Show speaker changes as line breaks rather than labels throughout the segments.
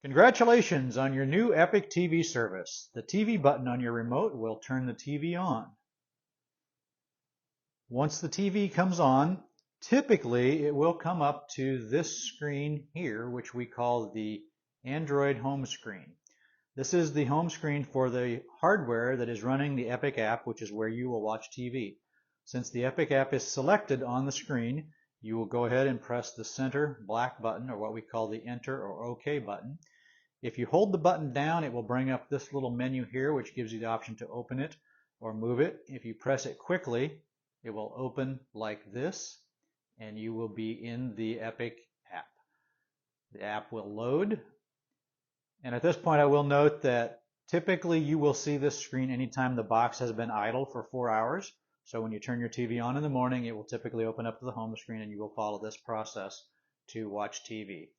Congratulations on your new EpicTV service. The TV button on your remote will turn the TV on. Once the TV comes on, typically it will come up to this screen here, which we call the Android home screen. This is the home screen for the hardware that is running the Epic app, which is where you will watch TV. Since the Epic app is selected on the screen, you will go ahead and press the center black button, or what we call the Enter or OK button. If you hold the button down, it will bring up this little menu here, which gives you the option to open it or move it. If you press it quickly, it will open like this, and you will be in the Epic app. The app will load. And at this point, I will note that typically you will see this screen anytime the box has been idle for 4 hours. So when you turn your TV on in the morning, it will typically open up to the home screen, and you will follow this process to watch TV.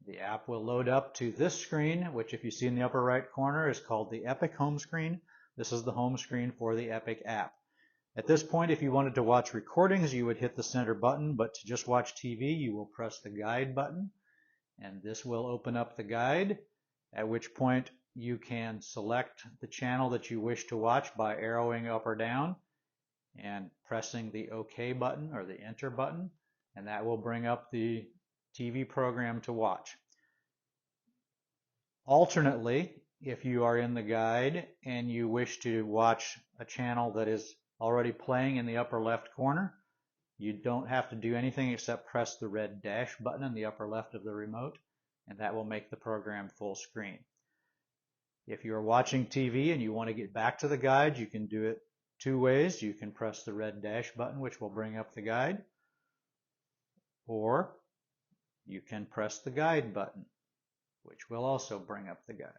The app will load up to this screen, which if you see in the upper right corner is called the Epic home screen. This is the home screen for the Epic app. At this point, if you wanted to watch recordings, you would hit the center button, but to just watch TV, you will press the guide button, and this will open up the guide, at which point you can select the channel that you wish to watch by arrowing up or down and pressing the OK button or the Enter button, and that will bring up the TV program to watch. Alternately, if you are in the guide and you wish to watch a channel that is already playing in the upper left corner, you don't have to do anything except press the red dash button in the upper left of the remote, and that will make the program full screen. If you are watching TV and you want to get back to the guide, you can do it two ways. You can press the red dash button, which will bring up the guide, or you can press the guide button, which will also bring up the guide.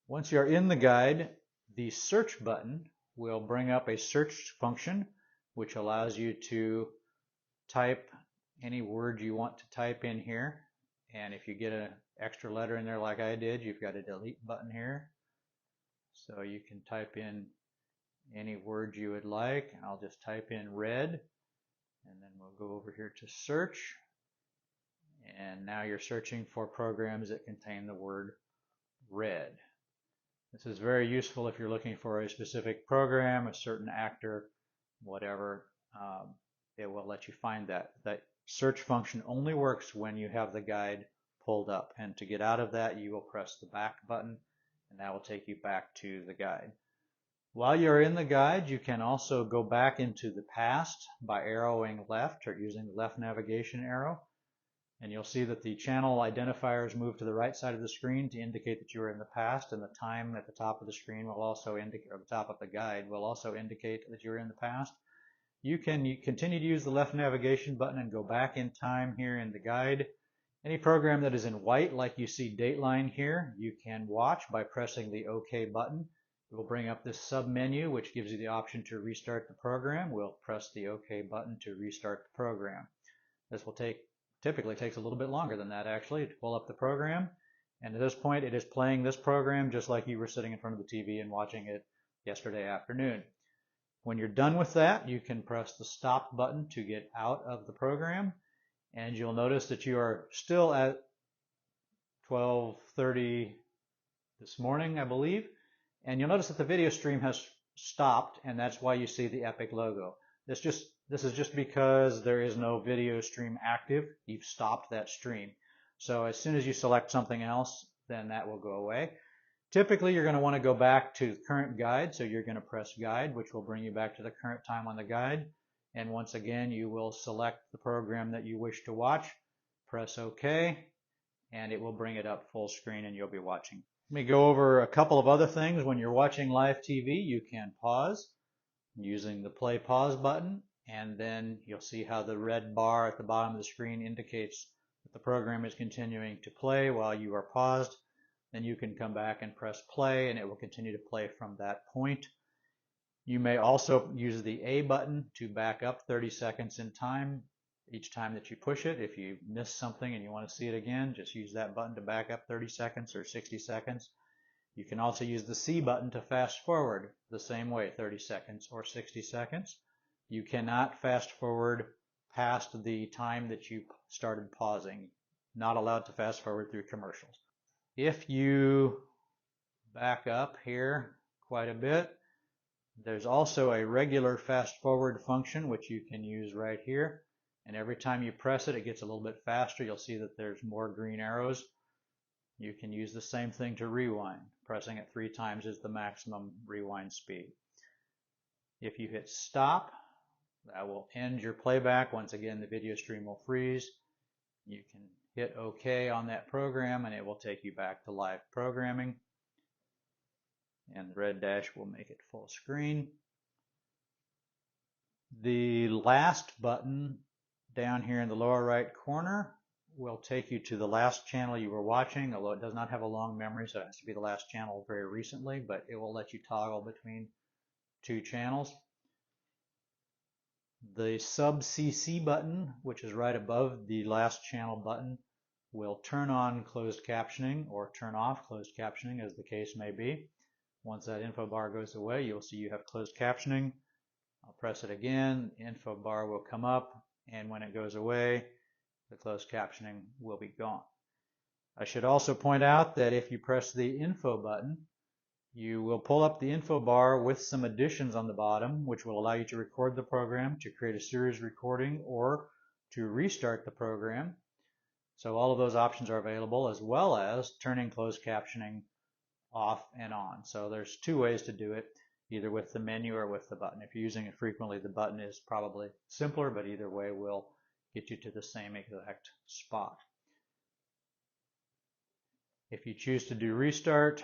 Once you're in the guide, the search button will bring up a search function, which allows you to type any word you want to type in here. And if you get an extra letter in there like I did, you've got a delete button here. So you can type in any word you would like. I'll just type in red, and then we'll go over here to search. And now you're searching for programs that contain the word red. This is very useful if you're looking for a specific program, a certain actor, whatever. It will let you find that. That search function only works when you have the guide pulled up. And to get out of that, you will press the back button, and that will take you back to the guide. While you're in the guide, you can also go back into the past by arrowing left or using the left navigation arrow. And you'll see that the channel identifiers move to the right side of the screen to indicate that you are in the past, and the time at the top of the screen will also indicate, or the top of the guide will also indicate that you're in the past. You can continue to use the left navigation button and go back in time here in the guide. Any program that is in white, like you see Dateline here, you can watch by pressing the OK button. It will bring up this sub-menu, which gives you the option to restart the program. We'll press the OK button to restart the program. This will typically takes a little bit longer than that actually to pull up the program, and at this point it is playing this program just like you were sitting in front of the TV and watching it yesterday afternoon. When you're done with that, you can press the stop button to get out of the program, and you'll notice that you are still at 12:30 this morning, I believe, and you'll notice that the video stream has stopped, and that's why you see the Epic logo. This is just because there is no video stream active. You've stopped that stream. So as soon as you select something else, then that will go away. Typically, you're going to want to go back to the current guide. So you're going to press guide, which will bring you back to the current time on the guide. And once again, you will select the program that you wish to watch, press OK, and it will bring it up full screen and you'll be watching. Let me go over a couple of other things. When you're watching live TV, you can pause using the play pause button, and then you'll see how the red bar at the bottom of the screen indicates that the program is continuing to play while you are paused. Then you can come back and press play, and it will continue to play from that point. You may also use the A button to back up 30 seconds in time each time that you push it. If you miss something and you want to see it again, just use that button to back up 30 seconds or 60 seconds. You can also use the C button to fast forward the same way, 30 seconds or 60 seconds. You cannot fast forward past the time that you started pausing. Not allowed to fast forward through commercials. If you back up here quite a bit, there's also a regular fast forward function which you can use right here. And every time you press it, it gets a little bit faster. You'll see that there's more green arrows. You can use the same thing to rewind. Pressing it 3 times is the maximum rewind speed. If you hit stop, that will end your playback. Once again, the video stream will freeze. You can hit OK on that program and it will take you back to live programming. And the red dash will make it full screen. The last button down here in the lower right corner will take you to the last channel you were watching, although it does not have a long memory, so it has to be the last channel very recently, but it will let you toggle between 2 channels. The sub CC button, which is right above the last channel button, will turn on closed captioning or turn off closed captioning, as the case may be. Once that info bar goes away, you'll see you have closed captioning. I'll press it again, info bar will come up, and when it goes away, the closed captioning will be gone. I should also point out that if you press the info button, you will pull up the info bar with some additions on the bottom, which will allow you to record the program, to create a series recording, or to restart the program. So all of those options are available, as well as turning closed captioning off and on. So there's 2 ways to do it, either with the menu or with the button. If you're using it frequently, the button is probably simpler, but either way will get you to the same exact spot. If you choose to do restart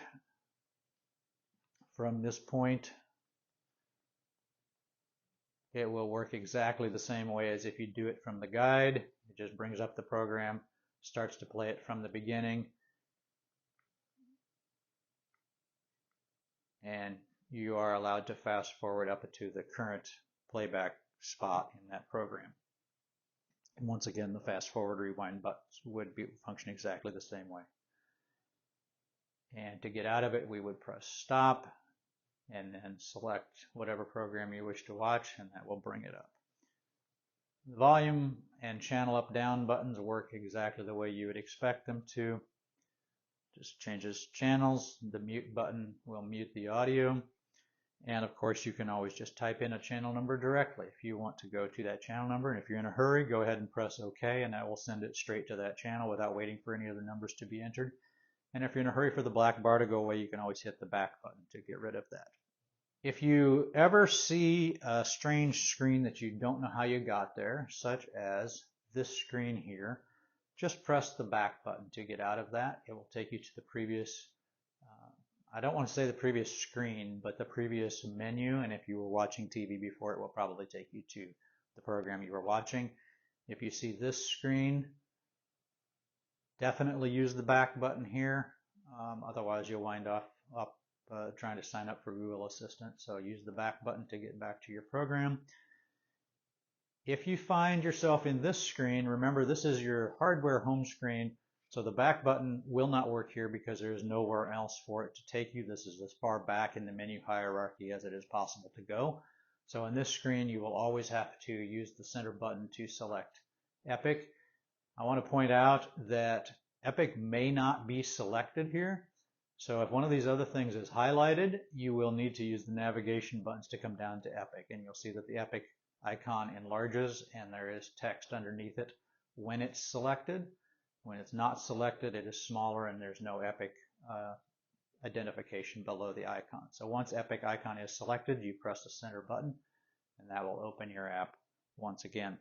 from this point, it will work exactly the same way as if you do it from the guide. It just brings up the program, starts to play it from the beginning, and you are allowed to fast forward up to the current playback spot in that program. And once again, the fast forward rewind buttons would function exactly the same way. And to get out of it, we would press stop and then select whatever program you wish to watch, and that will bring it up. The volume and channel up down buttons work exactly the way you would expect them to. Just changes channels. The mute button will mute the audio. And of course, you can always just type in a channel number directly if you want to go to that channel number. And if you're in a hurry, go ahead and press OK, and that will send it straight to that channel without waiting for any other numbers to be entered. And if you're in a hurry for the black bar to go away, you can always hit the back button to get rid of that. If you ever see a strange screen that you don't know how you got there, such as this screen here, just press the back button to get out of that. It will take you to the previous I don't want to say the previous screen, but the previous menu, and if you were watching TV before, it will probably take you to the program you were watching. If you see this screen, definitely use the back button here. Otherwise, you'll wind up trying to sign up for Google Assistant. So use the back button to get back to your program. If you find yourself in this screen, remember this is your hardware home screen. So the back button will not work here because there is nowhere else for it to take you. This is as far back in the menu hierarchy as it is possible to go. So in this screen, you will always have to use the center button to select Epic. I want to point out that Epic may not be selected here. So if one of these other things is highlighted, you will need to use the navigation buttons to come down to Epic. And you'll see that the Epic icon enlarges and there is text underneath it when it's selected. When it's not selected, it is smaller and there's no Epic identification below the icon. So once Epic icon is selected, you press the center button and that will open your app once again.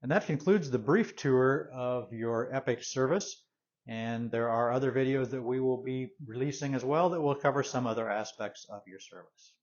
And that concludes the brief tour of your Epic service. And there are other videos that we will be releasing as well that will cover some other aspects of your service.